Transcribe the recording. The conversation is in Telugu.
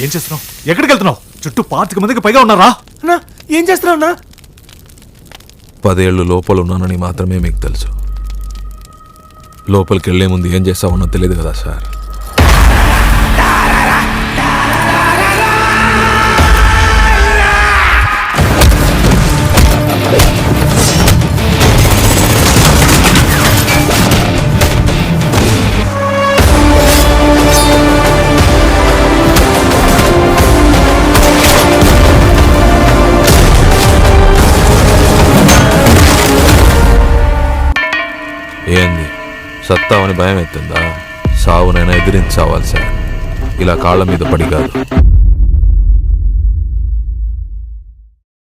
ఏం చేస్తున్నావు? ఎక్కడికి వెళ్తున్నావు? చుట్టూ 25 మందికి పైగా ఉన్నారా? అన్నా ఏం చేస్తున్నావు అన్నా? 10 ఏళ్ళు లోపల ఉన్నానని మాత్రమే మీకు తెలుసు. లోపలికి వెళ్లే ముందు ఏం చేస్తామన్నో తెలియదు కదా సార్. ఏంది సత్తావని భయం ఎత్తుందా? సావునైనా ఎదిరించి చావాలి సార్, ఇలా కాళ్ళ మీద పడి కాదు.